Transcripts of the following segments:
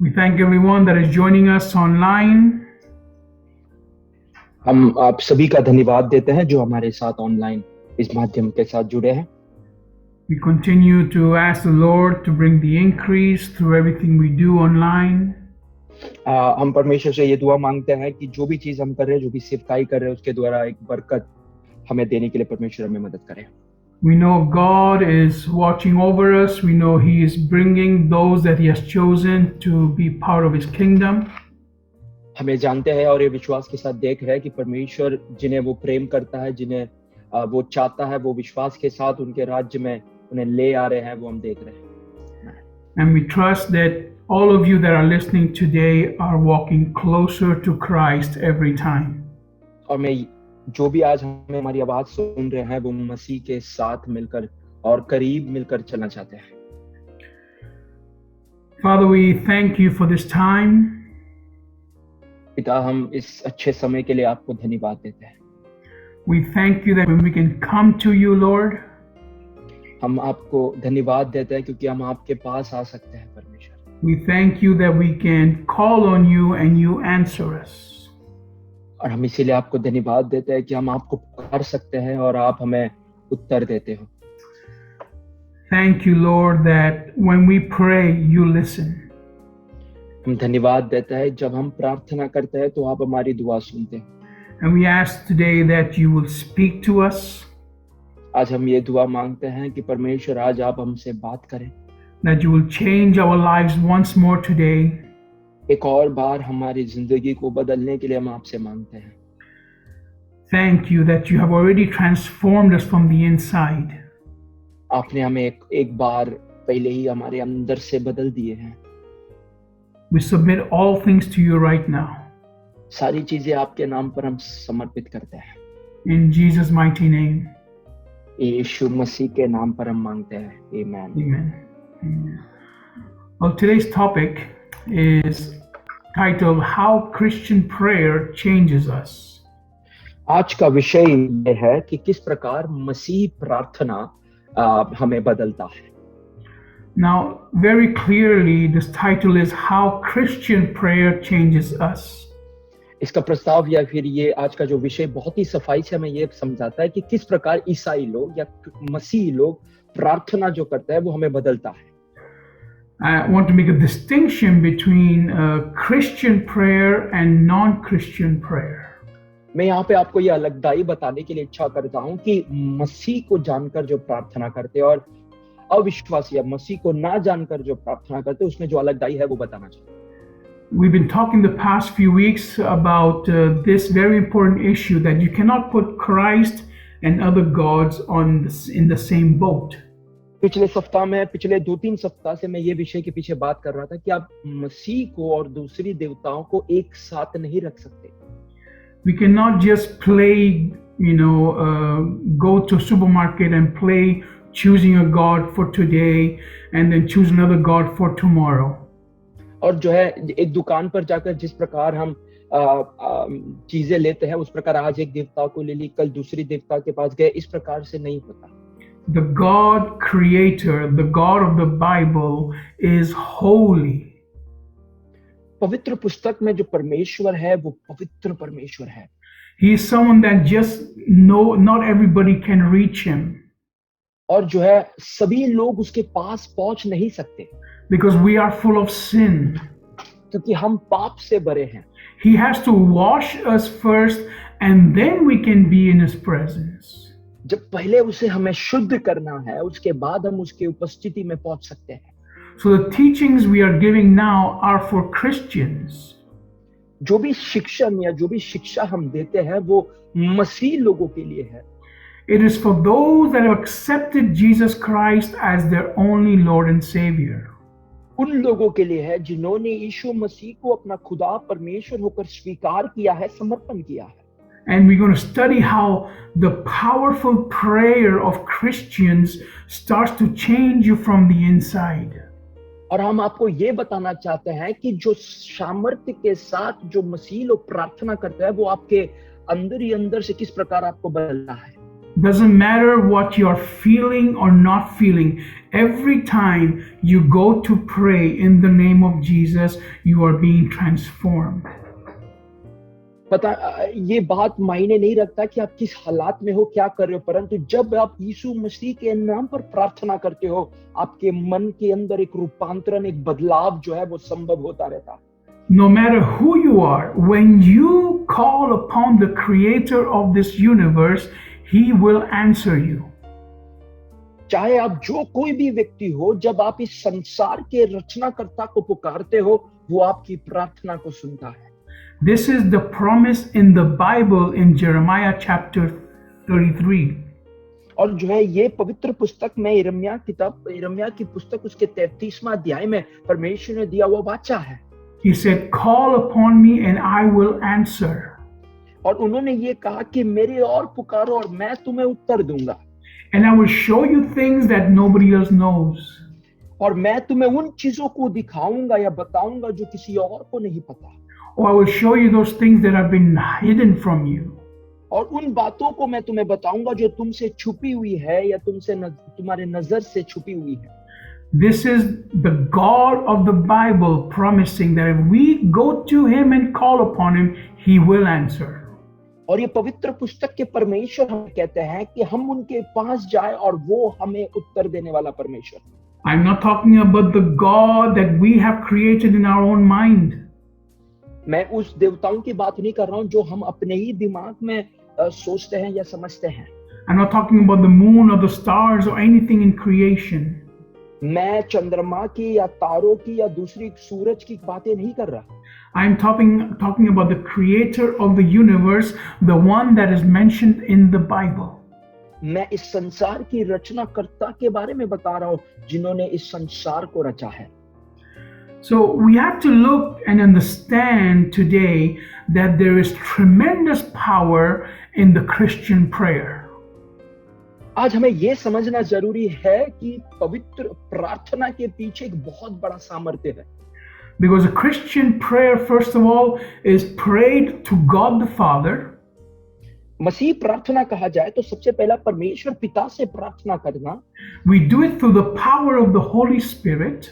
We thank everyone that is joining us online. हम आप सभी का धन्यवाद देते हैं जो हमारे साथ ऑनलाइन इस माध्यम के साथ जुड़े हैं। We continue to ask the Lord to bring the increase through everything we do online. हम परमेश्वर से ये दुआ मांगते हैं कि जो भी चीज हम कर रहे हैं, जो भी सेवकाई कर रहे हैं, उसके द्वारा एक बरकत हमें देने के लिए परमेश्वर हमें मदद करे। We know God is watching over us. We know He is bringing those that He has chosen to be part of His kingdom. हमें जानते हैं और ये विश्वास के साथ देख रहे हैं कि परमेश्वर जिन्हें वो प्रेम करता है, जिन्हें वो चाहता है, वो विश्वास के साथ उनके राज्य में उन्हें ले आ रहे हैं, वो हम देख रहे हैं। And we trust that all of you that are listening today are walking closer to Christ every time. और मैं जो भी आज हमें हमारी आवाज सुन रहे हैं, वो मसीह के साथ मिलकर और करीब मिलकर चलना चाहते हैं। Father, we thank you for this time. पिता, हम इस अच्छे समय के लिए आपको धन्यवाद देते हैं। We thank you that we can come to you, Lord. हम आपको धन्यवाद देते हैं क्योंकि हम आपके पास आ सकते हैं परमेश्वर। We thank you that we can call on you and you answer us. और हम इसीलिए आपको धन्यवाद देते हैं कि हम आपको पुकार सकते हैं और आप हमें उत्तर देते हो। Thank you, Lord, that when we pray, you listen. हम धन्यवाद देते हैं जब हम प्रार्थना करते हैं तो आप हमारी दुआ सुनते हैं। And we ask today that you will speak to us, आज हम ये दुआ मांगते हैं कि परमेश्वर आज आप हमसे बात करें। that you will change our lives once more today. एक और बार हमारी जिंदगी को बदलने के लिए हम आपसे मांगते हैं। Thank you that you have already transformed us from the inside. आपने हमें एक बार पहले ही हमारे अंदर से बदल दिए हैं। We submit all things to you right now. सारी चीजें आपके नाम पर हम समर्पित करते हैं। In Jesus' mighty name. यीशु मसीह के नाम पर हम मांगते हैं। Amen. Amen. Amen. Well, today's topic is titled How Christian Prayer Changes Us. आज का विषय ये है कि किस प्रकार मसीह प्रार्थना हमें बदलता है। Now, very clearly, this title is How Christian Prayer Changes Us. इसका प्रस्ताव या फिर ये आज का जो विषय बहुत ही सफाई से हमें ये समझाता है कि किस प्रकार ईसाई लोग या मसीही लोग प्रार्थना जो करते हैं वो हमें बदलता है। I want to make a distinction between Christian prayer and non-Christian prayer. मैं यहाँ पे आपको ये अलगदाई बताने के लिए इच्छा करता हूँ कि मसीह को जानकर जो प्रार्थना करते और अविश्वासी या मसीह को ना जानकर जो प्रार्थना करते उसमें जो अलगदाई है वो बताना चाहिए। We've been talking the past few weeks about this very important issue that you cannot put Christ and other gods in the same boat. पिछले 2-3 सप्ताह से मैं ये विषय के पीछे बात कर रहा था कि आप मसीह को और दूसरी देवताओं को एक साथ नहीं रख सकते। We cannot just play, go to a supermarket and play choosing a god for today and then choose another god for tomorrow. और जो है एक दुकान पर जाकर जिस प्रकार हम चीजें लेते हैं उस प्रकार आज एक देवता को ले ली, कल दूसरी देवता के पास गए, इस प्रकार से नहीं होता। The God creator, the God of the Bible is holy. पवित्र पुस्तक में जो परमेश्वर है वो पवित्र परमेश्वर है। He is someone that not everybody can reach him. और जो है सभी लोग उसके पास पहुंच नहीं सकते। Because we are full of sin. क्योंकि हम पाप से भरे हैं। He has to wash us first and then we can be in his presence. जब पहले उसे हमें शुद्ध करना है उसके बाद हम उसके उपस्थिति में पहुंच सकते हैं। So the teachings we are giving now are for Christians. जो भी शिक्षण या जो भी शिक्षा हम देते हैं वो मसीह लोगों के लिए है। It is for those that have accepted Jesus Christ as their only Lord and Savior. उन लोगों के लिए है जिन्होंने यीशु मसीह को अपना खुदा परमेश्वर होकर स्वीकार किया है, समर्पण किया है। And we're going to study how the powerful prayer of Christians starts to change you from the inside. और हम आपको ये बताना चाहते हैं कि जो सामर्थ्य के साथ जो मसीह लोग प्रार्थना करते हैं वो आपके अंदर ही अंदर से किस प्रकार आपको बदलना है। Doesn't matter what you're feeling or not feeling. Every time you go to pray in the name of Jesus, you are being transformed. पता ये बात मायने नहीं रखता कि आप किस हालात में हो, क्या कर रहे हो, परंतु जब आप यीशु मसीह के नाम पर प्रार्थना करते हो, आपके मन के अंदर एक रूपांतरण, एक बदलाव जो है वो संभव होता रहता है। No matter who you are, when you call upon the creator of this universe, he will answer you. चाहे आप जो कोई भी व्यक्ति हो, जब आप इस संसार के रचनाकर्ता को पुकारते हो, वो आपकी प्रार्थना को सुनता है। This is the promise in the Bible in Jeremiah chapter 33. और जो है ये पवित्र पुस्तक में यिर्मयाह की पुस्तक उसके 33वां अध्याय में परमेश्वर ने दिया हुआ वाचा है। He said, "Call upon me and I will answer." और उन्होंने ये कहा कि मेरे और पुकारो और मैं तुम्हें उत्तर दूंगा। And I will show you things that nobody else knows. और मैं तुम्हें उन चीजों को दिखाऊंगा या बताऊंगा जो किसी और को नहीं पता। Or I will show you those things that have been hidden from you. और उन बातों को मैं तुम्हें बताऊंगा जो तुमसे छुपी हुई है या तुम्हारे नजर से छुपी हुई है। This is the God of the Bible promising that if we go to him and call upon him, he will answer. और ये पवित्र पुस्तक के परमेश्वर हमें कहते हैं कि हम उनके पास जाए और वो हमें उत्तर देने वाला परमेश्वर। I'm not talking about the God that we have created in our own mind. मैं उस देवताओं की बात नहीं कर रहा हूं जो हम अपने ही दिमाग में सोचते हैं या समझते हैं। I'm not talking about the moon or the stars or anything in creation. मैं चंद्रमा की या तारों की या दूसरी सूरज की बातें नहीं कर रहा। I'm talking about the creator of the universe, the one that is mentioned in the Bible. मैं इस संसार की रचनाकर्ता के बारे में बता रहा हूँ जिन्होंने इस संसार को रचा है। So we have to look and understand today that there is tremendous power in the Christian prayer. आज हमें यह समझना जरूरी है कि पवित्र प्रार्थना के पीछे एक बहुत बड़ा सामर्थ्य है। Because a Christian prayer, first of all, is prayed to God the Father. मसीह प्रार्थना कहा जाए तो सबसे पहला परमेश्वर पिता से प्रार्थना करना। We do it through the power of the Holy Spirit.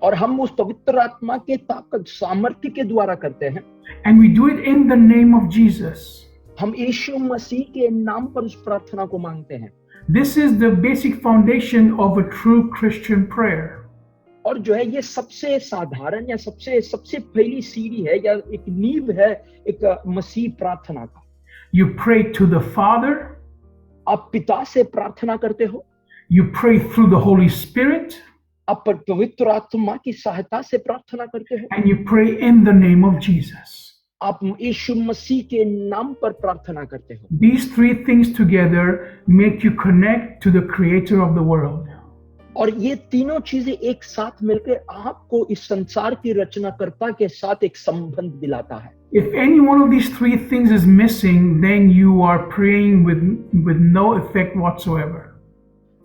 और हम उस पवित्र आत्मा के ताकत सामर्थ्य के द्वारा करते हैं। And we do it in the name of Jesus. हम यीशु मसीह के नाम पर उस प्रार्थना को मांगते हैं। This is the basic foundation of a true Christian prayer. और जो है ये सबसे साधारण या सबसे पहली सीढ़ी है या एक नींव है एक मसीह प्रार्थना का। You pray to the Father. आप पिता से प्रार्थना करते हो। You pray through the Holy Spirit. आप पवित्र आत्मा की सहायता से प्रार्थना करते हो। And you pray in the name of Jesus. आप यीशु मसीह के नाम पर प्रार्थना करते हो। These three things together make you connect to the creator of the world. और ये तीनों चीजें एक साथ मिलकर आपको इस संसार की रचनाकर्ता के साथ एक संबंध दिलाता है। If any one of these three things is missing, then you are praying with no effect whatsoever.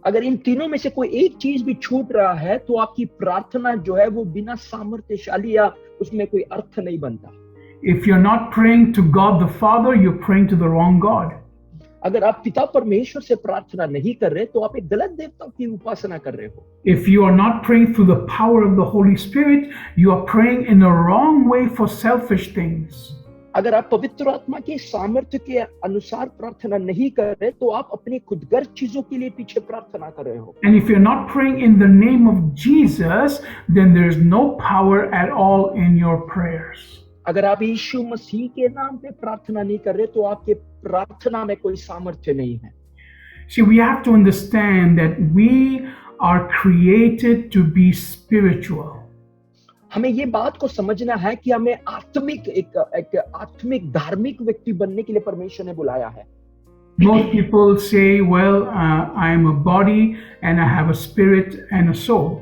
अगर इन तीनों में से कोई एक चीज भी छूट रहा है तो आपकी प्रार्थना जो है वो बिना सामर्थ्यशाली या उसमें कोई अर्थ नहीं बनता। If you're not praying to God the Father, you're praying to the wrong God. अगर आप पिता परमेश्वर से प्रार्थना नहीं कर रहे तो आप एक गलत देवता की उपासना कर रहे हो। If you are not praying through the power of the Holy Spirit, you are praying in the wrong way for selfish things. अगर आप पवित्र आत्मा के सामर्थ्य के अनुसार प्रार्थना नहीं कर रहे तो आप अपनी खुदगर्ज चीजों के लिए पीछे प्रार्थना कर रहे हो। And if you're not praying in the name of Jesus, then there's no power at all in your prayers. अगर आप यीशु मसीह के नाम पे प्रार्थना नहीं कर रहे तो आपके प्रार्थना में कोई सामर्थ्य नहीं है। See, we have to understand that we are created to be spiritual. हमें ये बात को समझना है कि हमें आत्मिक एक आत्मिक धार्मिक व्यक्ति बनने के लिए परमेश्वर ने बुलाया है। Most people say, well, I am a body and I have a spirit and a soul.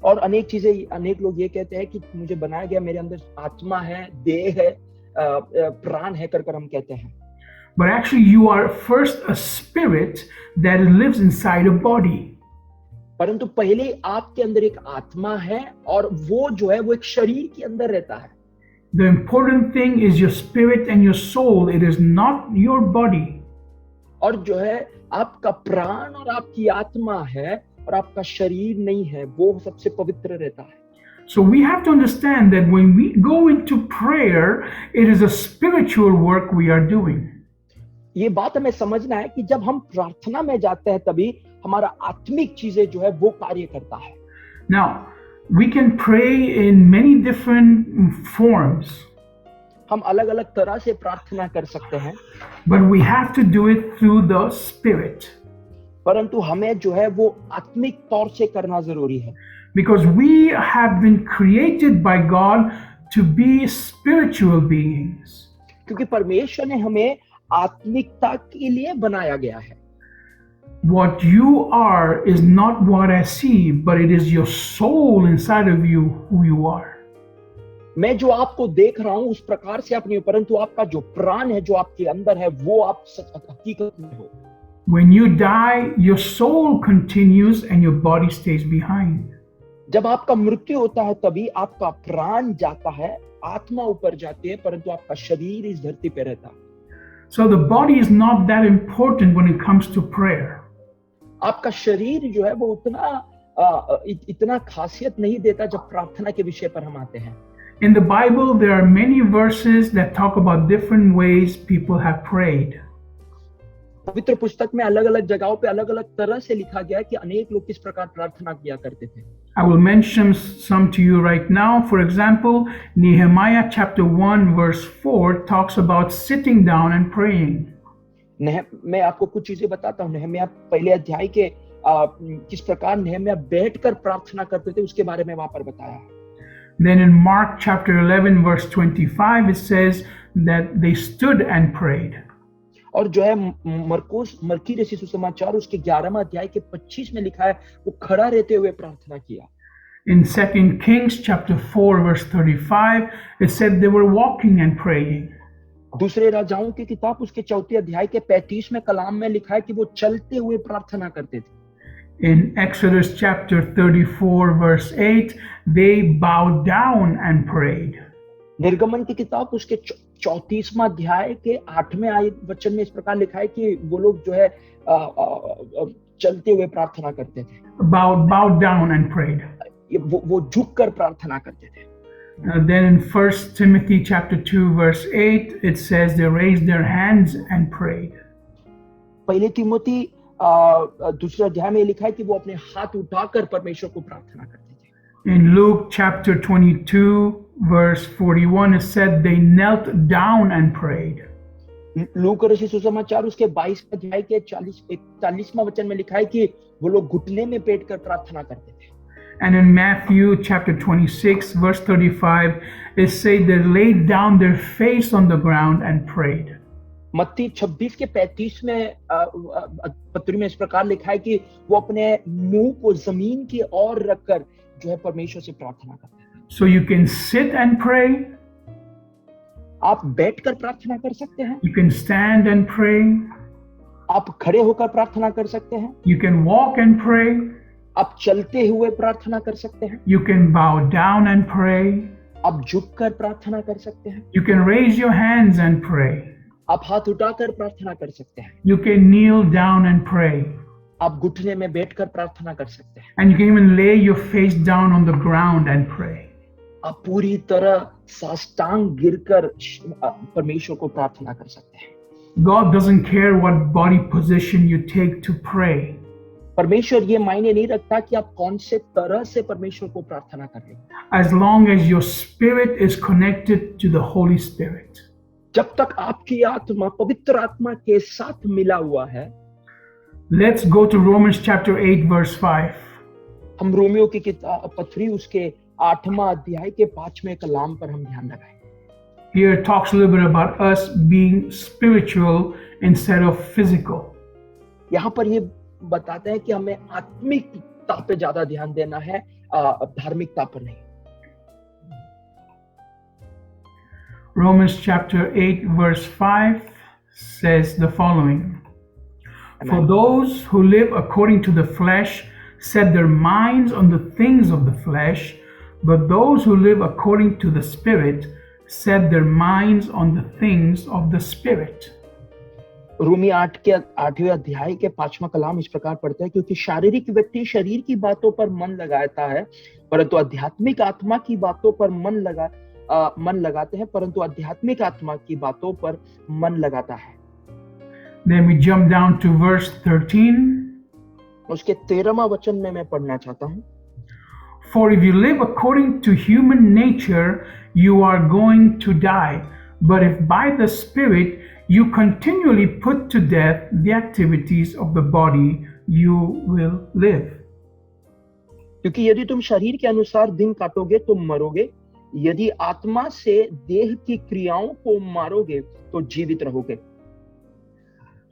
और अनेक लोग ये कहते हैं कि मुझे बनाया गया, मेरे अंदर आत्मा है, देह है, प्राण है कर हम कहते हैं। But actually you are first a spirit that lives inside a body. परंतु पहले आपके अंदर एक आत्मा है और वो जो है वो एक शरीर के अंदर रहता है। The important thing is your spirit and your soul. It is not your body. और जो है आपका प्राण और आपकी आत्मा है और आपका शरीर नहीं है, वो सबसे पवित्र रहता है। So we have to understand that when we go into prayer, it is a spiritual work we are doing. ये बात हमें समझना है कि जब हम प्रार्थना में जाते हैं तभी हमारा आत्मिक चीजें जो है वो कार्य करता है। Now, we can pray in many different forms, हम अलग अलग तरह से प्रार्थना कर सकते हैं, but we have to do it through the Spirit. परंतु हमें जो है वो आत्मिक तौर से करना जरूरी है, Because we have been created by God to be spiritual beings. क्योंकि परमेश्वर ने हमें आत्मिकता के लिए बनाया गया है। What you are is not what I see, but it is your soul inside of you who you are. मैं जो आपको देख रहा हूं उस प्रकार से आप नहीं हो, परंतु आपका जो प्राण है जो आपके अंदर है वो आप हकीकत में हो। When you die, your soul continues and your body stays behind. जब आपका मृत्यु होता है तभी आपका प्राण जाता है, आत्मा ऊपर जाती है, परंतु आपका शरीर इस धरती पे रहता है। So the body is not that important when it comes to prayer. आपका शरीर जो है वो इतना खासियत नहीं देता जब प्रार्थना के विषय पर हम आते हैं। In the Bible, there are many verses that talk about different ways people have prayed. पवित्र पुस्तक में अलग अलग जगहों पे अलग अलग तरह से लिखा गया है कि अनेक लोग किस प्रकार प्रार्थना किया करते थे। I will mention some to you right now. For example, Nehemiah chapter 1 verse 4 talks about sitting down and praying. मैं आपको कुछ चीजें बताता हूँ। नेहमिया पहले अध्याय के किस प्रकार नेहमिया बैठकर प्रार्थना करते थे उसके बारे में वहां पर बताया है। Then in Mark chapter 11 verse 25 it says that they stood and prayed. और जो है मरकी रची सुसमाचार उसके 11वां अध्याय के 25 में लिखा है वो खड़ा रहते हुए प्रार्थना किया। In 2 Kings chapter 4 verse 35 it said they were walking and praying. दूसरे राजाओं की किताब उसके 4 अध्याय के 35 में कलाम में लिखा है कि वो चलते हुए प्रार्थना करते थे। In Exodus chapter 34 verse 8 they bowed down and prayed. निर्गमन की किताब उसके 34वां अध्याय के 8वें वचन में इस प्रकार लिखा है कि वो लोग जो है चलते हुए प्रार्थना करते थे। Bowed down and prayed. वो झुककर प्रार्थना करते थे। Then in 1 Timothy chapter 2 verse 8 it says they raised their hands and prayed. पहले तिमोथी दूसरे अध्याय में लिखा है कि वो अपने हाथ उठाकर परमेश्वर को प्रार्थना करते थे। In Luke chapter 22 verse 41 it said they knelt down and prayed. लूका रचित सुसमाचार उसके 22 अध्याय के 41वां वचन में लिखा है कि वो लोग घुटने में पेट कर प्रार्थना करते थे। And in Matthew chapter 26 verse 35 it said they laid down their face on the ground and prayed. मत्ती 26 के 35 में पत्री में इस प्रकार लिखा है कि वो अपने मुंह को जमीन की ओर रखकर जो है परमेश्वर से प्रार्थना करते हैं। So you can sit and pray. आप बैठकर प्रार्थना कर सकते हैं। You can stand and pray. आप खड़े होकर प्रार्थना कर सकते हैं। You can walk and pray. आप चलते हुए प्रार्थना कर सकते हैं। You can bow down and pray. आप झुककर प्रार्थना कर सकते हैं। You can raise your hands and pray. आप हाथ उठाकर प्रार्थना कर सकते हैं। You can kneel down and pray. आप घुटने में बैठकर प्रार्थना कर सकते हैं। And you can even lay your face down on the ground and pray. आप पूरी तरह साष्टांग गिरकर परमेश्वर को प्रार्थना कर सकते हैं। God doesn't care what body position you take to pray. परमेश्वर ये मायने नहीं रखता कि आप कौन से तरह से परमेश्वर को प्रार्थना कर रहे हैं। As long as your spirit is connected to the Holy Spirit. जब तक आपकी आत्मा पवित्र आत्मा के साथ मिला हुआ है। Let's go to Romans chapter 8 verse 5. हम रोमियो की किताब पत्री उसके 8वां अध्याय के 5वें कलाम पर हम ध्यान लगाएं। Here it talks a little bit about us being spiritual instead of physical. यहाँ पर ये बताते हैं कि हमें आत्मिकता पे ज्यादा ध्यान देना है, धार्मिकता पर नहीं। Romans chapter 8 verse 5 says the following. For those who live according to the flesh set their minds on the things of the flesh, but those who live according to the Spirit set their minds on the things of the Spirit. रोमी 8 के 8वें अध्याय के 5वां कलाम इस प्रकार पढ़ते हैं, क्योंकि शारीरिक व्यक्ति शरीर की बातों पर मन लगाता है, परंतु आध्यात्मिक आत्मा की बातों पर मन लगाते हैं, परंतु आध्यात्मिक आत्मा की बातों पर मन लगाता है। Then we jump down to verse 13. उसके 13वां वचन में मैं पढ़ना चाहता हूं। For if you live according to human nature, you are going to die. But if by the Spirit you continually put to death the activities of the body, you will live. क्योंकि यदि तुम शरीर के अनुसार दिन काटोगे तो मरोगे, यदि आत्मा से देह की क्रियाओं को मारोगे तो जीवित रहोगे।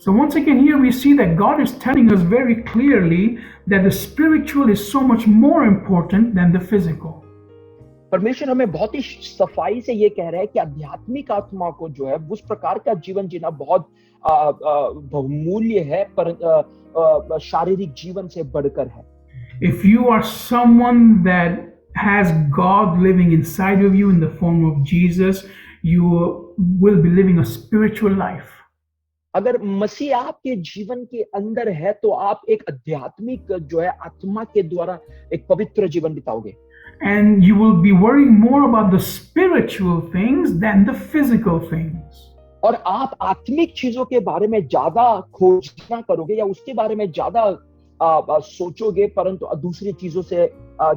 So once again here we see that God is telling us very clearly that the spiritual is so much more important than the physical. परमेश्वर हमें बहुत ही सफाई से ये कह रहा है कि आध्यात्मिक आत्मा को जो है उस प्रकार का जीवन जीना बहुत बहुमूल्य है, पर शारीरिक जीवन से बढ़कर है। If you are someone that has God living inside of you in the form of Jesus, you will be living a spiritual life. अगर मसीह आपके जीवन के अंदर है तो आप एक आध्यात्मिक जो है आत्मा के द्वारा एक पवित्र जीवन बिताओगे। And you will be worrying more about the spiritual things than the physical things. और आप आत्मिक चीजों के बारे में ज्यादा खोजना करोगे या उसके बारे में ज्यादा सोचोगे, परंतु दूसरी चीजों से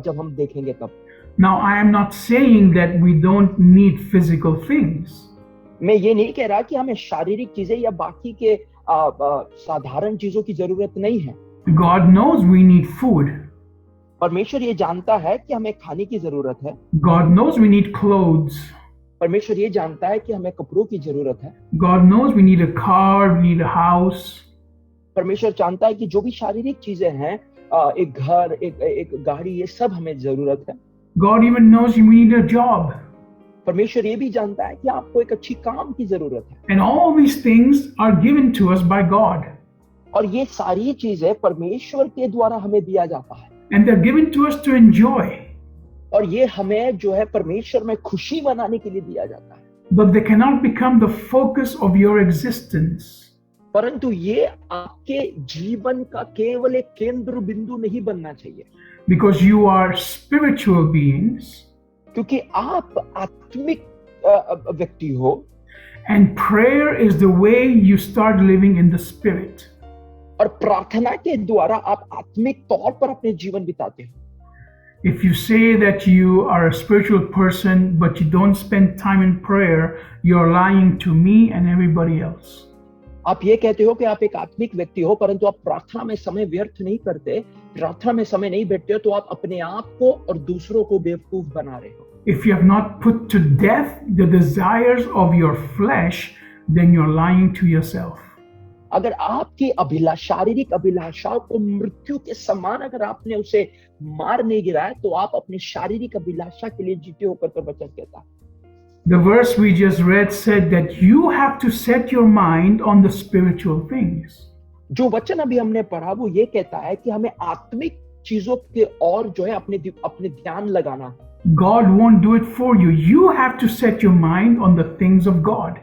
जब हम देखेंगे तब। Now I am not saying that we don't need physical things. मैं ये नहीं कह रहा कि हमें शारीरिक चीजें या बाकी के साधारण चीजों की जरूरत नहीं है। God knows we need food. परमेश्वर ये जानता है कि हमें खाने की जरूरत है। God knows we need clothes. परमेश्वर ये जानता है कि हमें कपड़ों की जरूरत है। God knows we need a car, we need a house. परमेश्वर जानता है कि जो भी शारीरिक चीजें हैं, एक घर, एक गाड़ी, ये सब हमें जरूरत है। God even knows we need a job. परमेश्वर ये भी जानता है कि आपको एक अच्छी काम की जरूरत है। And all these things are given to us by God. और ये सारी चीजें परमेश्वर के द्वारा हमें दिया जाता है। And they're given to us to enjoy. और ये हमें जो है परमेश्वर में खुशी मनाने के लिए दिया जाता है। But they cannot become the focus of your existence. परंतु ये आपके जीवन का केवल एक केंद्र बिंदु नहीं बनना चाहिए। Because you are spiritual beings. क्योंकि आप आत्मिक व्यक्ति हो। And prayer is the way you start living in the spirit. और प्रार्थना के द्वारा आप आत्मिक तौर पर अपने जीवन बिताते हो। If you say that you are a spiritual person but you don't spend time in prayer, you're lying to me and everybody else. आप ये कहते हो कि आप एक आत्मिक व्यक्ति हो, परंतु आप प्रार्थना में समय व्यर्थ नहीं करते, प्रार्थना में समय नहीं बैठते हो, तो आप अपने आप को और दूसरों को बेवकूफ बना रहे हो। If you have not put to death the desires of your flesh, then you're lying to yourself. अगर आपकी शारीरिक अभिलाषाओं को मृत्यु के समान अगर आपने उसे मार नहीं गिराया, तो आप अपनी शारीरिक अभिलाषा के लिए जीते होकर वचन कहता है। The verse we just read said that you have to set your mind on the spiritual things. जो वचन अभी हमने पढ़ा वो ये कहता है कि हमें आत्मिक चीजों के और जो है अपने ध्यान लगाना है। God won't do it for you. You have to set your mind on the things of God.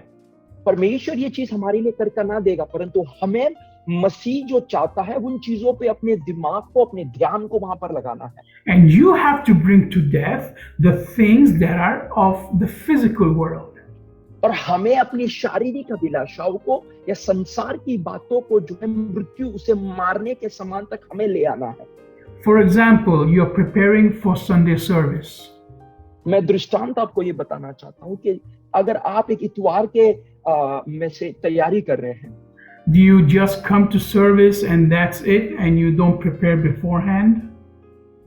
परमेश्वर ये चीज हमारे लिए करके ना देगा, परंतु हमें मसीह जो चाहता है उन चीजों पे अपने दिमाग को, अपने ध्यान को वहां पर लगाना है। And you have to bring to death the things that are of the physical world. और हमें अपनी शारीरिक अभिलाषाओं को या संसार की बातों को जो है मृत्यु उसे मारने के समान तक हमें ले आना है। For example, you're preparing for Sunday service. मैं दृष्टांत आपको ये बताना चाहता हूँ कि अगर आप एक इतवार के में से तैयारी कर रहे हैं, Do you just come to service and that's it and you don't prepare beforehand?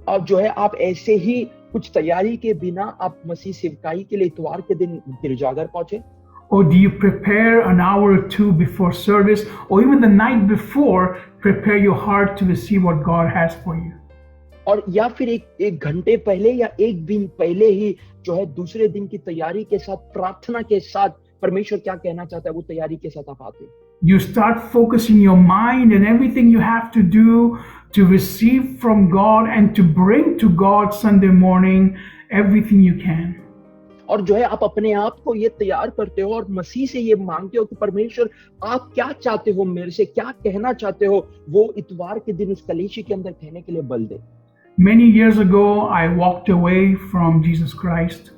और जो है आप ऐसे ही कुछ तैयारी के बिना आप मसीह सेवकाई के लिए इतवार के दिन गिरजाघर पहुंचे? Or do you prepare an hour or two before service or even the night before, prepare your heart to receive what God has for you? और या फिर एक घंटे पहले या एक दिन पहले ही जो है दूसरे दिन की तैयारी के साथ, प्रार्थना के साथ परमेश्वर क्या कहना चाहता है वो तैयारी के साथ आप आते हो। You start focusing your mind and everything you have to do to receive from God and to bring to God Sunday morning everything you can. और जो है आप अपने आप को ये तैयार करते हो और मसीह से ये मांगते हो कि परमेश्वर आप क्या चाहते हो मेरे से, क्या कहना चाहते हो, वो इतवार के दिन उस कलीसिया के अंदर कहने के लिए बल दे। Many years ago, I walked away from Jesus Christ,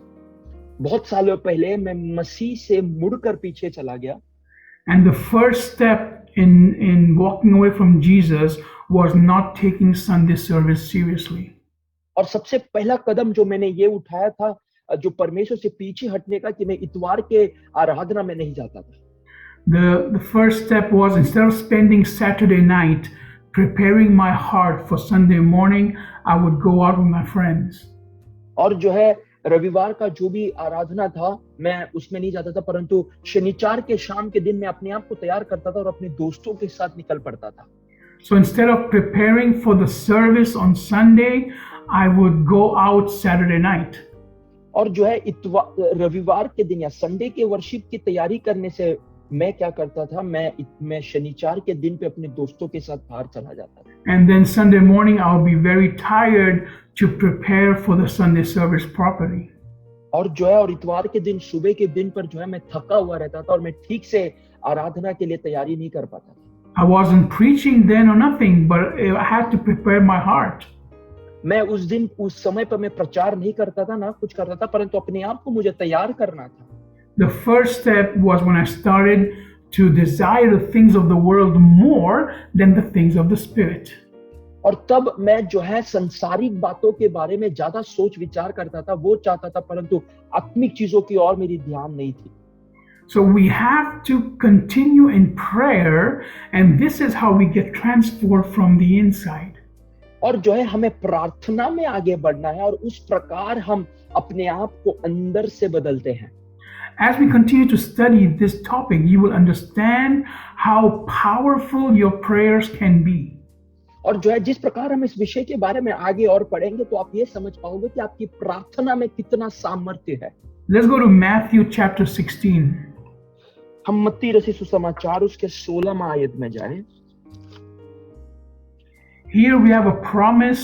बहुत सालों पहले मैं मसीह से मुड़कर पीछे चला गया and the first step in walking away from Jesus was not taking Sunday service seriously. और सबसे पहला कदम जो मैंने ये उठाया था जो परमेश्वर से पीछे हटने का, कि मैं इतवार के आराधना में नहीं जाता था। The first step was, instead of spending Saturday night preparing my heart for Sunday morning, I would go out with my friends. और जो है रविवार का जो भी आराधना था मैं उसमें नहीं जाता था, परंतु शनिवार के शाम के दिन मैं अपने आप को तैयार करता था और अपने दोस्तों के साथ निकल पड़ता था। So instead of preparing for the service on Sunday, I would go out Saturday night. और जो है रविवार के दिन या संडे के वर्शिप की तैयारी करने से मैं क्या करता था, मैं शनिवार के दिन पे अपने दोस्तों के साथ बाहर चला जाता था। And then Sunday morning I would be very tired to prepare for the Sunday service properly. और जो है और इतवार के दिन सुबह के दिन पर जो है मैं थका हुआ रहता था और मैं ठीक से आराधना के लिए तैयारी नहीं कर पाता था। I wasn't preaching then or nothing, but I had to prepare my heart. मैं उस समय पर मैं प्रचार नहीं करता था, ना कुछ करता था, परंतु अपने आप को मुझे तैयार करना था। The first step was when I started to desire the things of the world more than the things of the Spirit. और तब मैं जो है संसारिक बातों के बारे में ज्यादा सोच विचार करता था, वो चाहता था, परंतु आत्मिक चीजों की ओर मेरी ध्यान नहीं थी। So we have to continue in prayer, and this is how we get transformed from the inside. और जो है हमें प्रार्थना में आगे बढ़ना है और उस प्रकार हम अपने आप को अंदर से बदलते हैं। As we continue to study this topic, you will understand how powerful your prayers can be. और जो है जिस प्रकार हम इस विषय के बारे में आगे और पढ़ेंगे तो आप ये समझ पाओगे कि आपकी प्रार्थना में कितना सामर्थ्य है। Let's go to Matthew chapter 16. हम मत्ती रचित सुसमाचार उसके 16वां आयत में जाएं। Here we have a promise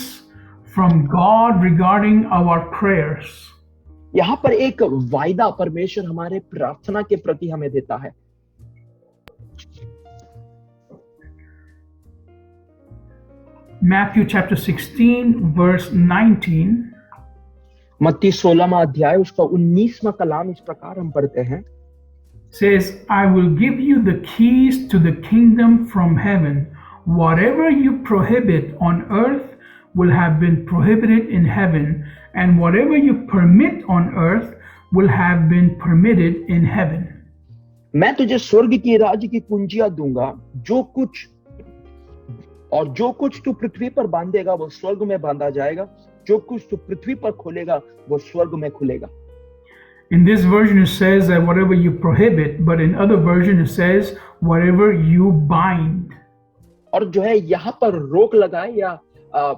from God regarding our prayers. यहाँ पर एक वायदा परमेश्वर हमारे प्रार्थना के प्रति हमें देता है। Matthew chapter 16 verse 19. मत्ती 16वां अध्याय उसका 19वां कलाम इस प्रकार हम पढ़ते हैं। Says, I will give you the keys to the kingdom from heaven. Whatever you prohibit on earth will have been prohibited in heaven, and whatever you permit on earth will have been permitted in heaven. मैं तुझे स्वर्ग की राज्य की कुंजियां दूंगा, जो कुछ तू पृथ्वी पर बांधेगा वो स्वर्ग में बांधा जाएगा, जो कुछ तू पृथ्वी पर खोलेगा वो स्वर्ग में खुलेगा। In this version it says that whatever you prohibit, but in other version it says whatever you bind. और जो है यहाँ पर रोक लगाए या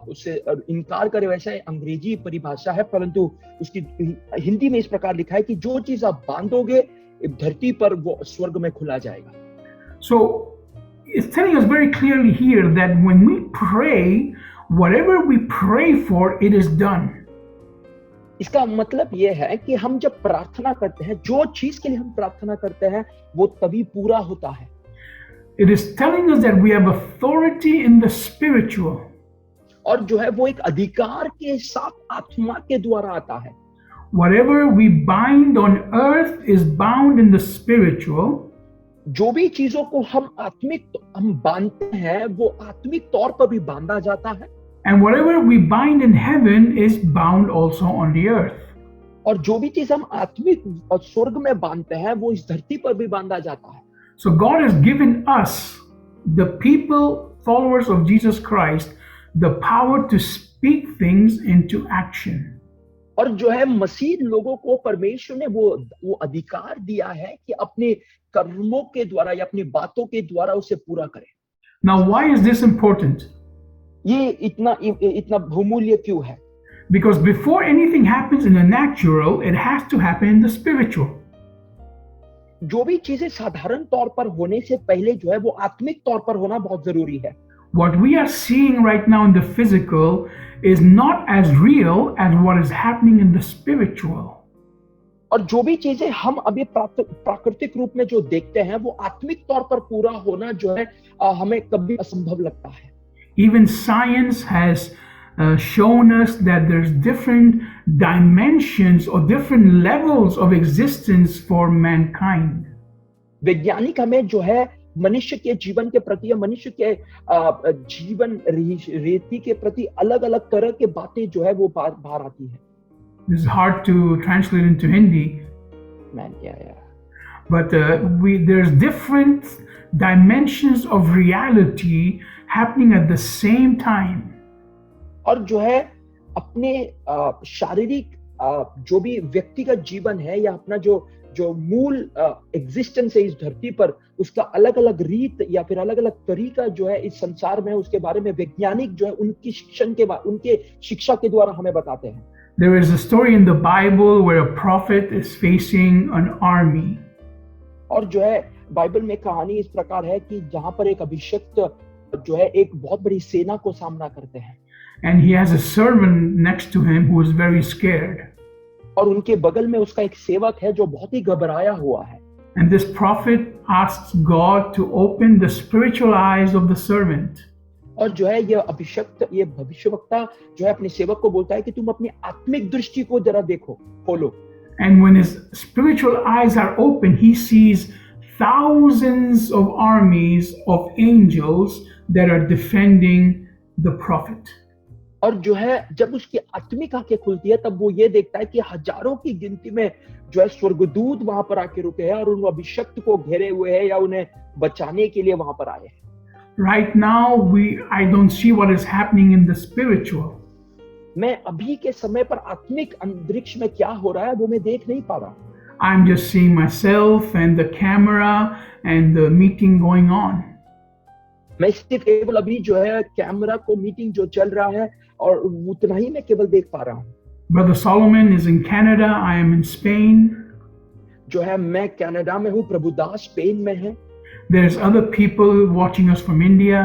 उससे इनकार करे वैसा अंग्रेजी परिभाषा है, परंतु उसकी हिंदी में इस प्रकार लिखा है कि जो चीज आप बांधोगे धरती पर वो स्वर्ग में खुला जाएगा। So it's telling us very clearly here that when we pray, whatever we pray for, it is done. इसका मतलब ये है कि हम जब प्रार्थना करते हैं, जो चीज के लिए हम प्रार्थना करते हैं वो तभी पूरा होता है। It is telling us that we have authority in the spiritual. और जो है वो एक अधिकार के साथ आत्मा के द्वारा आता है। Whatever we bind on earth is bound in the spiritual. जो भी चीजों को हम बांधते हैं वो आत्मिक तौर पर भी बांधा जाता है। And whatever we bind in heaven is bound also on the earth. और जो भी चीज हम आत्मिक और स्वर्ग में बांधते हैं वो इस धरती पर भी बांधा जाता है। So God has given us, the people, followers of Jesus Christ, the power to speak things into action. और जो है मसीह लोगों को परमेश्वर ने वो अधिकार दिया है कि अपने कर्मों के द्वारा या अपनी बातों के द्वारा उसे पूरा करें। Now why is this important? ये इतना बहुमूल्य क्यों है? Because before anything happens in the natural, it has to happen in the spiritual. जो भी चीजें साधारण तौर पर होने से पहले जो है वो आत्मिक तौर पर होना बहुत जरूरी है। What we are seeing right now in the physical is not as real as what is happening in the spiritual. और जो भी चीजें हम अभी प्राकृतिक रूप में जो देखते हैं वो आत्मिक तौर पर पूरा होना जो है हमें कभी असंभव लगता है। Even science has shown us that there's different dimensions or different levels of existence for mankind. वैज्ञानिक हमें जो है मनुष्य के जीवन के प्रति या मनुष्य के जीवन रीति के प्रति अलग अलग तरह के बातें जो है वो बाहर आती है। It's hard to translate into Hindi. Man, yeah. But there's different dimensions of reality happening at the same time. और जो है अपने शारीरिक जो भी व्यक्तिगत जीवन है या अपना जो मूल एग्जिस्टेंस है इस धरती पर, उसका अलग अलग रीत या फिर अलग अलग तरीका जो है इस संसार में, उसके बारे में वैज्ञानिक जो है उनके शिक्षा के द्वारा हमें बताते हैं। There is a story in the Bible where a prophet is facing an army. और जो है बाइबल में कहानी इस प्रकार है कि जहां पर एक अभिषिक्त जो है एक बहुत बड़ी सेना को सामना करते हैं। And he has a servant next to him who is very scared. और उनके बगल में उसका एक सेवक है जो बहुत ही घबराया हुआ है। And this prophet asks God to open the spiritual eyes of the servant. और जो है ये भविष्यवक्ता जो है अपने सेवक को बोलता है कि तुम अपनी आत्मिक दृष्टि को जरा देखो, खोलो। And when his spiritual eyes are open, he sees thousands of armies of angels that are defending the prophet. और जो है जब उसकी आत्मिक आंखें खुलती है तब वो ये देखता है कि हजारों की गिनती में जो है स्वर्गदूत वहां पर आके रुके हैं और उन अभिषक्त को घेरे हुए हैं या उन्हें बचाने के लिए वहां पर आए हैं। Right now, I don't see what is happening in the spiritual. मैं अभी के समय पर आत्मिक अंतरिक्ष में क्या हो रहा है वो मैं देख नहीं पा रहा। I'm just seeing myself and the camera and the meeting going on. मैं सिर्फ केवल अभी जो है कैमरा को मीटिंग जो चल रहा है और उतना ही मैं केवल देख पा रहा हूँ। Brother Solomon is in Canada. I am in Spain. जो है मैं कनाडा में हूँ, प्रभुदास स्पेन में है। There's other people watching us from India.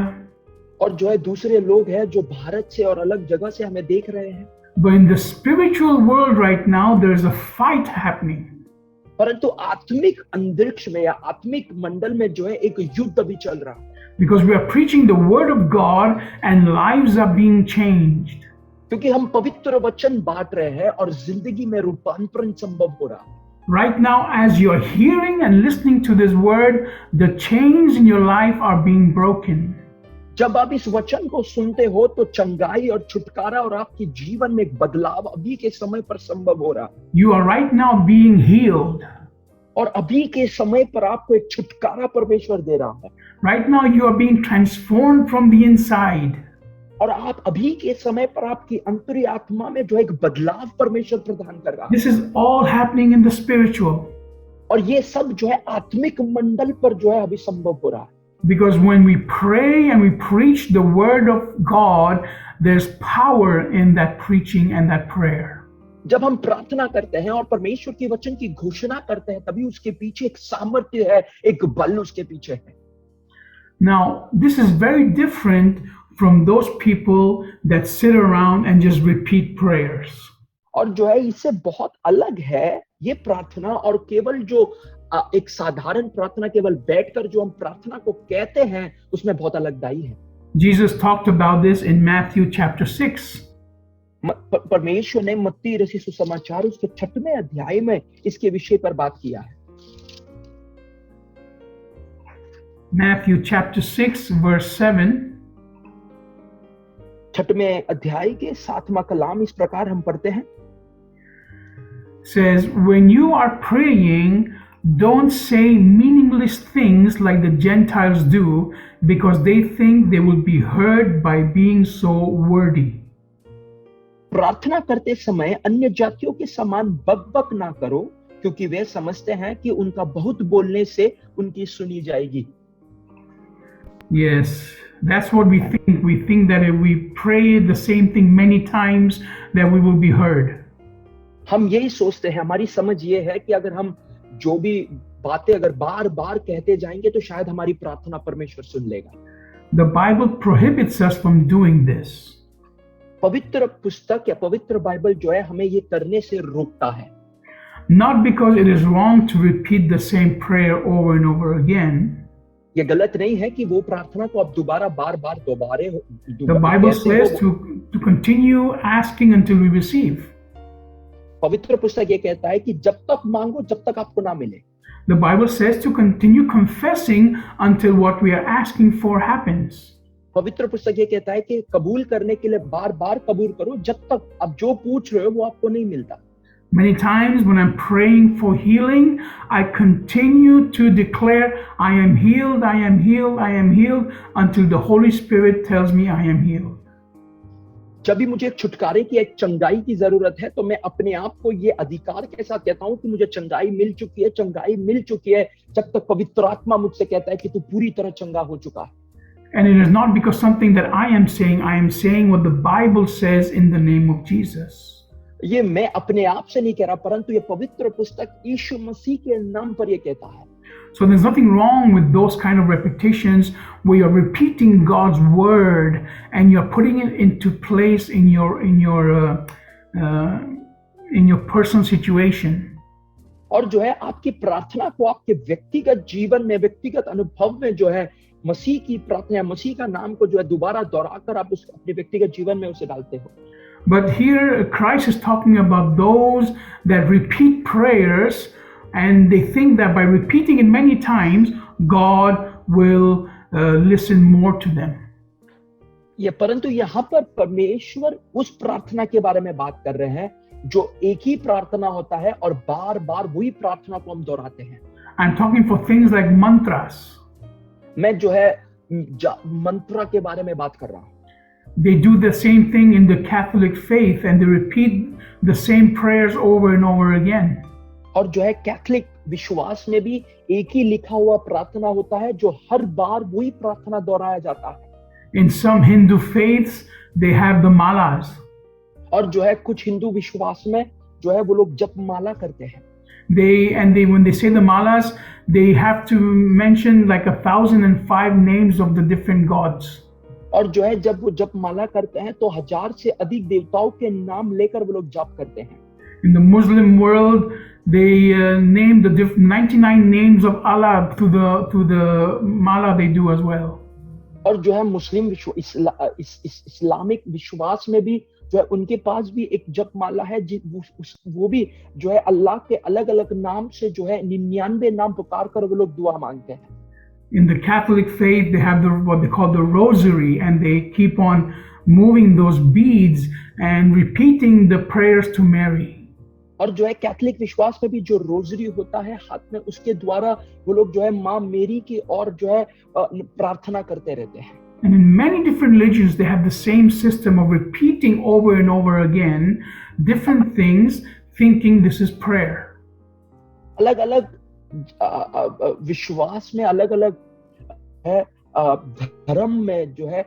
और जो है दूसरे लोग हैं जो भारत से और अलग जगह से हमें देख रहे हैं। But in the spiritual world right now, there's a fight happening. परंतु आत्मिक अंतरिक्ष में या आत्मिक मंडल में जो है एक युद्ध भी चल रहा है। Because we are preaching the word of God and lives are being changed. क्योंकि हम पवित्र वचन बांट रहे हैं और जिंदगी में रूपांतरण संभव हो रहा है। Right now, as you are hearing and listening to this word, the chains in your life are being broken. जब आप इस वचन को सुनते हो तो चंगाई और छुटकारा और आपके जीवन में एक बदलाव अभी के समय पर संभव हो रहा है। You are right now being healed. और अभी के समय पर आपको एक छुटकारा परमेश्वर दे रहा है। Right now you are being transformed from the inside. और आप अभी के समय पर आपकी अंतरी आत्मा में जो एक बदलाव परमेश्वर प्रदान कर रहा है। This is all happening in the spiritual. और ये सब जो है आत्मिक मंडल पर जो है अभी संभव हो रहा है। Because when we pray and we preach the word of God, there's power in that preaching and that prayer. जब हम प्रार्थना करते हैं और परमेश्वर के वचन की घोषणा करते हैं तभी उसके पीछे एक सामर्थ्य है, एक बल उसके पीछे है। Now, this is very different from those people that sit around and just repeat prayers. और जो है इससे बहुत अलग है ये प्रार्थना और केवल जो एक साधारण प्रार्थना केवल बैठकर जो हम प्रार्थना को कहते हैं उसमें बहुत अलगदाई है। Jesus talked about this in Matthew chapter 6. परमेश्वर ने मत्ती रचित सुसमाचार उसके 6वें अध्याय में इसके विषय पर बात किया है। Matthew chapter 6 verse 7. 6वें अध्याय के 7वां कलाम इस प्रकार हम पढ़ते हैं। Says, when you are praying, don't say meaningless things like the Gentiles do, because they think they will be heard by being so wordy. प्रार्थना करते समय अन्य जातियों के समान बकबक ना करो, क्योंकि वे समझते हैं कि उनका बहुत बोलने से उनकी सुनी जाएगी। Yes, that's what we think. We think that if we pray the same thing many times, that we will be heard. हम यही सोचते हैं, हमारी समझ ये है कि अगर हम जो भी बातें अगर बार-बार कहते जाएंगे तो शायद हमारी प्रार्थना परमेश्वर सुन लेगा। The Bible prohibits us from doing this. पवित्र पुस्तक या पवित्र बाइबल जो है हमें ये करने से रोकता है। not because it is wrong to repeat the same prayer over and over again. ये गलत नहीं है कि वो प्रार्थना को आप दोबारा बार-बार The Bible says to continue asking until we receive. पवित्र पुस्तक ये कहता है कि जब तक मांगो जब तक आपको ना मिले. The Bible says to continue confessing until what we are asking for happens. पवित्र पुस्तक ये कहता है कि कबूल करने के लिए बार-बार कबूल करो जब तक आप जो पूछ रहे हो वो आपको नहीं मिलता. Many times when I'm praying for healing, I continue to declare, I am healed, I am healed, I am healed, until the Holy Spirit tells me I am healed. जब भी मुझे छुटकारे की एक चंगाई की जरूरत है तो मैं अपने आप को ये अधिकार के साथ कहता हूँ कि मुझे चंगाई मिल चुकी है, चंगाई मिल चुकी है, जब तक पवित्र आत्मा मुझसे कहता है कि तू पूरी तरह चंगा हो चुका है. And it is not because something that I am saying what the Bible says in the name of Jesus. ये मैं अपने आप से नहीं कह रहा, परंतु ये पवित्र पुस्तक यीशु मसीह के नाम पर ये कहता है. So there's nothing wrong with those kind of repetitions where you're repeating God's word and you're putting it into place in your personal situation. और जो है आपकी प्रार्थना को आपके व्यक्तिगत जीवन में, व्यक्तिगत अनुभव में जो है मसीह की प्रार्थना, मसीह का नाम को जो है दोबारा दोहराकर आप उस अपने व्यक्तिगत जीवन में उसे डालते हो. But here Christ is talking about those that repeat prayers and they think that by repeating it many times, God will listen more to them. ये परंतु यहाँ पर परमेश्वर उस प्रार्थना के बारे में बात कर रहे हैं जो एक ही प्रार्थना होता है और बार-बार वही प्रार्थना को हम दोहराते हैं. I'm talking for things like mantras. मैं जो है मंत्रा के बारे में बात कर रहा हूँ. They do the same thing in the Catholic faith and they repeat the same prayers over and over again. और जो है कैथोलिक विश्वास में भी एक ही लिखा हुआ प्रार्थना होता है जो हर बार वही प्रार्थना दोहराया जाता है. In some Hindu faiths, they have the malas. और जो है कुछ हिंदू विश्वास में जो है वो लोग जप माला करते हैं. When they say the malas, they have to mention like 1,005 names of the different gods. और जो है जब वो जप माला करते हैं तो 1000 से अधिक देवताओं के नाम लेकर वो लोग जप करते हैं. In the Muslim world, they name the 99 names of Allah through the mala they do as well. और जो है मुस्लिम इस्लामिक विश्वास में भी जो है उनके पास भी एक जप माला है वो भी जो है अल्लाह के अलग अलग नाम से जो है 99 नाम पुकार कर वो लोग दुआ मांगते हैं. In the Catholic faith, they have what they call the rosary, and they keep on moving those beads and repeating the prayers to Mary. और जो है कैथोलिक विश्वास में भी जो रोजरी होता है हाथ में, उसके द्वारा वो लोग जो है माँ मेरी की और जो है प्रार्थना करते रहते हैं. And in many different religions, they have the same system of repeating over and over again different things, thinking this is prayer. अलग-अलग विश्वास में अलग-अलग है, धर्म में जो है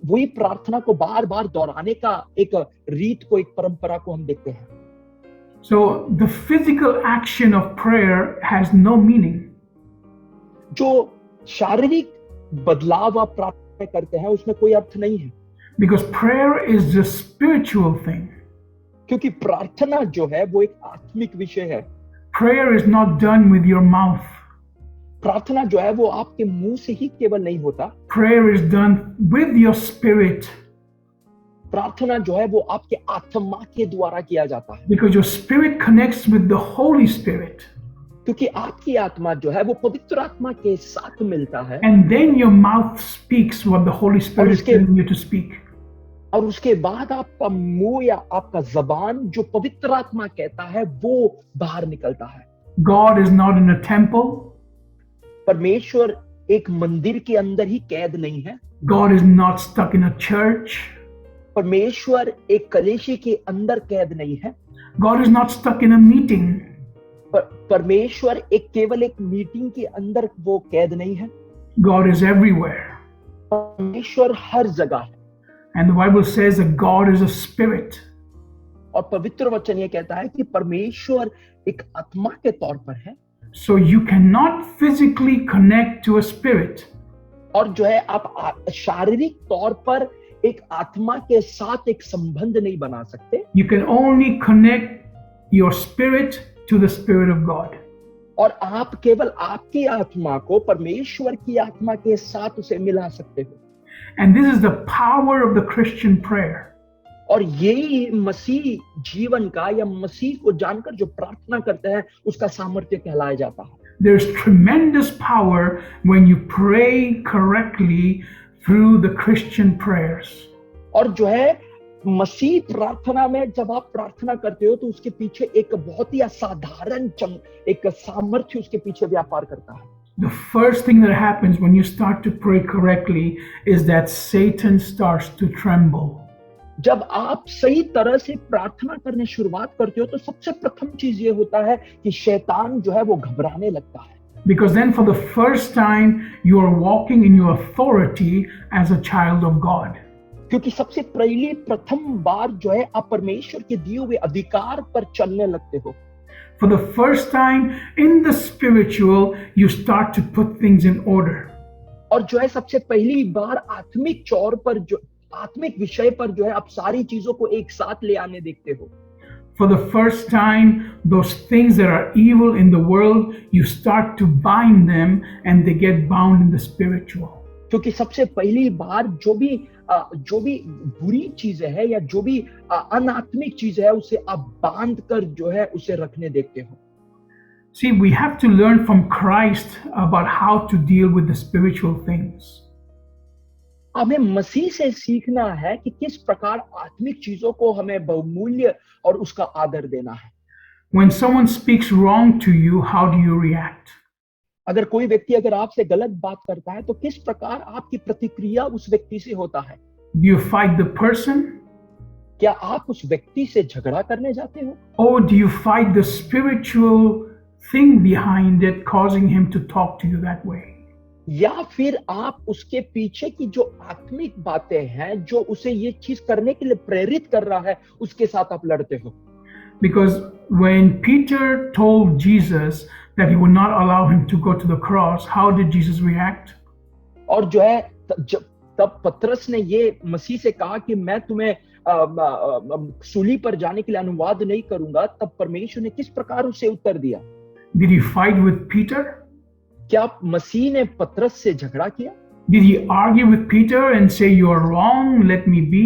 वही प्रार्थना को बार-बार दोहराने का एक रीत को, एक परंपरा को हम देखते हैं. So the physical action of prayer has no meaning. जो शारीरिक बदलाव आप प्रार्थना करते हैं उसमें कोई अर्थ नहीं है. Because prayer is a spiritual thing. क्योंकि प्रार्थना जो है वो एक आत्मिक विषय है. Prayer is not done with your mouth. प्रार्थना जो है वो आपके मुंह से ही केवल नहीं होता. Prayer is done with your spirit. प्रार्थना जो है वो आपके आत्मा के द्वारा किया जाता है. Because your spirit connects with the Holy Spirit. क्योंकि आपकी आत्मा जो है वो पवित्र आत्मा के साथ मिलता है. And then your mouth speaks what the Holy Spirit is telling you to speak. और उसके बाद आपका मुंह या आपका जबान जो पवित्र आत्मा कहता है वो बाहर निकलता है. God is not in a temple. परमेश्वर एक मंदिर के अंदर ही कैद नहीं है. God is not stuck in a church. परमेश्वर एक कलीसिया के अंदर कैद नहीं है. God is not stuck in a meeting. परमेश्वर एक केवल एक मीटिंग के अंदर वो कैद नहीं है. God is everywhere. परमेश्वर हर जगह है. And the Bible says that God is a spirit. और पवित्र वचन ये कहता है कि परमेश्वर एक आत्मा के तौर पर है. So you cannot physically connect to a spirit. और जो है आप शारीरिक तौर पर एक आत्मा के साथ एक संबंध नहीं बना सकते. You can only connect your spirit to the Spirit of God. और आप केवल आपकी आत्मा को परमेश्वर की आत्मा के साथ उसे मिला सकते हो। And this is the power of the Christian prayer. और यही मसीह जीवन का या मसीह को जानकर जो प्रार्थना करते हैं उसका सामर्थ्य कहलाया जाता है। There's tremendous power when you pray correctly through the Christian prayers. और जो है मसीह प्रार्थना में जब आप प्रार्थना करते हो तो उसके पीछे एक बहुत ही असाधारण एक सामर्थ्य उसके पीछे व्यापार करता है। The first thing that happens when you start to pray correctly is that Satan starts to tremble. जब आप सही तरह से प्रार्थना करने शुरुआत करते हो तो सबसे प्रथम चीज ये होता है कि शैतान जो है वो घबराने लगता है। Because then for the first time you are walking in your authority as a child of God. क्योंकि सबसे पहली प्रथम बार जो है आप परमेश्वर के दिए हुए अधिकार पर चलने लगते हो। For the first time in the spiritual, you start to put things in order. और जो है सबसे पहली बार आत्मिक चौर पर जो आत्मिक विषय पर जो है आप सारी चीजों को एक साथ ले आने देखते हो। For the first time, those things that are evil in the world, you start to bind them and they get bound in the spiritual. क्योंकि सबसे पहली बार जो भी बुरी चीजें है या जो भी अनात्मिक चीज है उसे आप बांध कर जो है उसे रखने देखते हो। See, we have to learn from Christ about how to deal with the spiritual things. हमें मसीह से सीखना है कि किस प्रकार आत्मिक चीजों को हमें बहुमूल्य और उसका आदर देना है। When someone speaks wrong to you, how do you react? अगर कोई व्यक्ति अगर आपसे गलत बात करता है तो किस प्रकार आपकी प्रतिक्रिया उस व्यक्ति से होता है? Do you fight the person? क्या आप उस व्यक्ति से झगड़ा करने जाते हो? Or do you fight the spiritual thing behind it, causing him to talk to you that way? या फिर आप उसके पीछे की जो आत्मिक बातें हैं जो उसे ये चीज करने के लिए प्रेरित कर रहा है उसके साथ आप लड़ते हो। Because when Peter told Jesus that he would not allow him to go to the cross, how did Jesus react? और जो है तब पतरस ने ये मसीह से कहा कि मैं तुम्हें सूली पर जाने के लिए अनुवाद नहीं करूंगा, तब परमेश्वर ने किस प्रकार उसे उत्तर दिया? Did he fight with Peter? क्या मसीह ने पतरस से झगड़ा किया? Did he argue with Peter and say, "You are wrong, let me be"?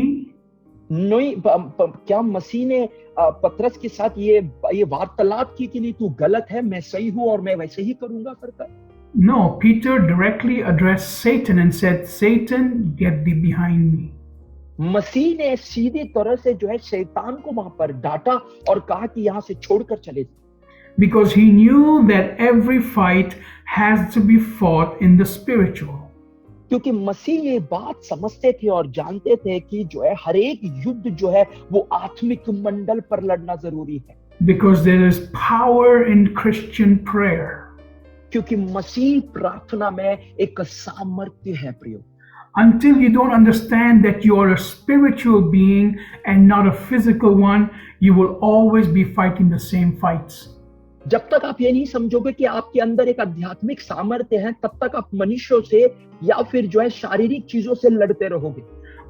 नहीं, क्या मसीह ने पतरस के साथ ये वार्तालाप की कि नहीं तू गलत है, मैं सही हूं और मैं वैसे ही करूंगा करता? No, Peter directly addressed Satan and said, "Satan, get thee behind me." मसीह ने सीधी तरह से जो है शैतान को वहां पर डांटा और कहा कि यहां से छोड़कर चले जा। Because he knew that every fight has to be fought in the spiritual. क्योंकि मसीह ये बात समझते थे और जानते थे कि जो है हर एक युद्ध जो है वो आत्मिक मंडल पर लड़ना जरूरी है। Because there is power in Christian prayer. क्योंकि मसीह प्रार्थना में एक सामर्थ्य है प्रियो। Until you don't understand that you are a spiritual being and not a physical one, you will always be fighting the same fights. जब तक आप ये नहीं समझोगे कि आपके अंदर एक आध्यात्मिक सामर्थ्य है, तब तक आप मनुष्यों से या फिर जो है शारीरिक चीजों से लड़ते रहोगे।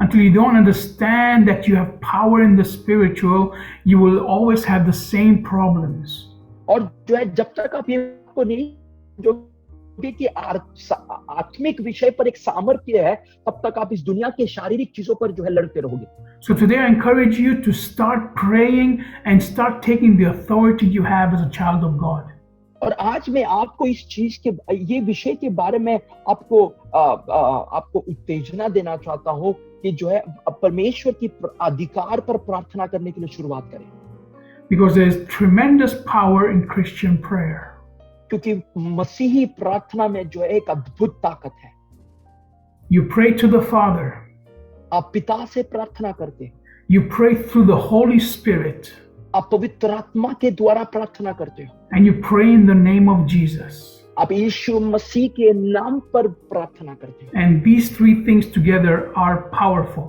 Until you don't understand that you have power in the spiritual, you will always have the same problems. और जो है जब तक आप ये को नहीं समझोगे कि आत्मिक विषय पर एक सामर्थ्य है, तब तक आप इस दुनिया के शारीरिक चीजों पर जो है लड़ते रहोगे। So today I encourage you to start praying and start taking the authority you have as a child of God. और आज मैं आपको इस चीज के ये विषय के बारे में आपको उत्तेजना देना चाहता हूँ कि जो है परमेश्वर की अधिकार पर प्रार्थना करने के लिए शुरुआत करें। Because there is tremendous power in Christian prayer. क्योंकि मसीही प्रार्थना में जो है एक अद्भुत ताकत है। You pray to the Father. आप पिता से प्रार्थना करते हैं। You pray through the Holy Spirit. आप पवित्र आत्मा के द्वारा प्रार्थना करते हो। And you pray in the name of Jesus. आप यीशु मसीह के नाम पर प्रार्थना करते हो। And these three things together are powerful.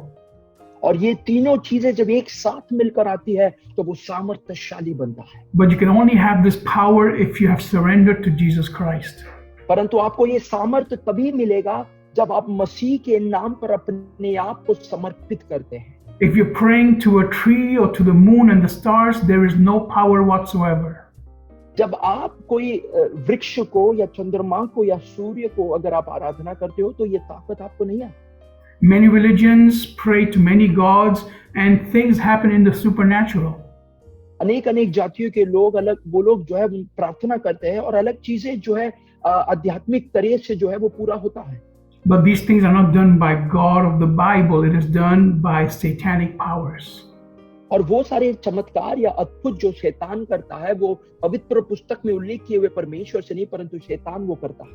और ये तीनों चीजें जब एक साथ मिलकर आती है तो वो सामर्थ्यशाली बनता है। But you can only have this power if you have surrendered to Jesus Christ. परंतु आपको ये सामर्थ्य तभी मिलेगा जब आप मसीह के नाम पर अपने आप को समर्पित करते हैं। If you're praying to a tree or to the moon and the stars, there is no power whatsoever. जब आप कोई वृक्ष को या चंद्रमा को या सूर्य को अगर आप आराधना करते हो तो ये ताकत आपको नहीं है। Many religions pray to many gods and things happen in the supernatural. अनेक जातियों के लोग वो लोग जो है वो प्रार्थना करते हैं और अलग चीजें जो है आध्यात्मिक तरह से जो है वो पूरा होता है। But these things are not done by God of the Bible. It is done by satanic powers. और वो सारे चमत्कार या अद्भुत जो शैतान करता है वो पवित्र पुस्तक में उल्लेख किए हुए परमेश्वर से नहीं परंतु शैतान वो करता है।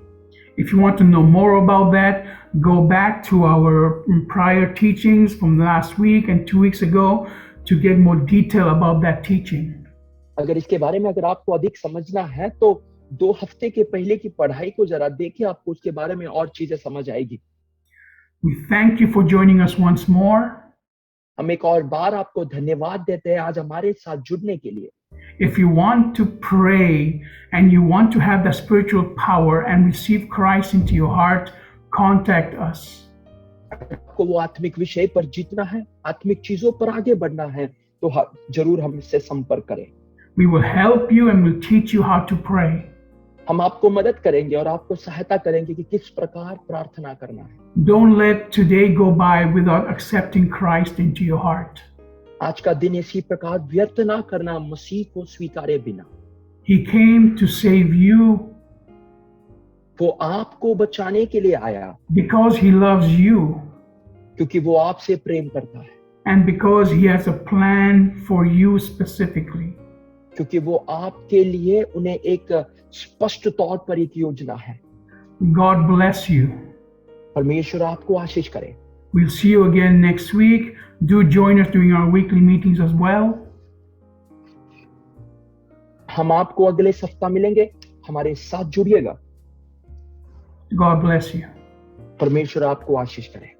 If you want to know more about that, go back to our prior teachings from last week and 2 weeks ago to get more detail about that teaching. अगर इसके बारे में अगर आपको अधिक समझना है तो 2 हफ्ते के पहले की पढ़ाई को जरा देखिए, आपको उसके बारे में और चीजें समझ आएगी। We thank you for joining us once more. हम एक और बार आपको धन्यवाद देते हैं आज हमारे साथ जुड़ने के लिए। If you want to pray and you want to have the spiritual power and receive Christ into your heart, contact us. आपको वो आत्मिक विषय पर जीतना है, आत्मिक चीजों पर आगे बढ़ना है तो जरूर हमसे संपर्क करें। We will help you and will teach you how to pray. हम आपको मदद करेंगे और आपको सहायता करेंगे कि किस प्रकार प्रार्थना करना है। Don't let today go by without accepting Christ into your heart. आज का दिन इसी प्रकार व्यर्थ ना करना मसीह को स्वीकारे बिना। He came to save you वो आपको बचाने के लिए आया because he loves you क्योंकि वो आपसे प्रेम करता है and because he has a plan for you specifically. क्योंकि वो आपके लिए उन्हें एक स्पष्ट तौर पर एक योजना है। God bless you. परमेश्वर आपको आशीष करे। We'll see you again next week. Do join us during our weekly meetings as well. हम आपको अगले सप्ताह मिलेंगे, हमारे साथ जुड़िएगा। God bless you. परमेश्वर आपको आशीष करे।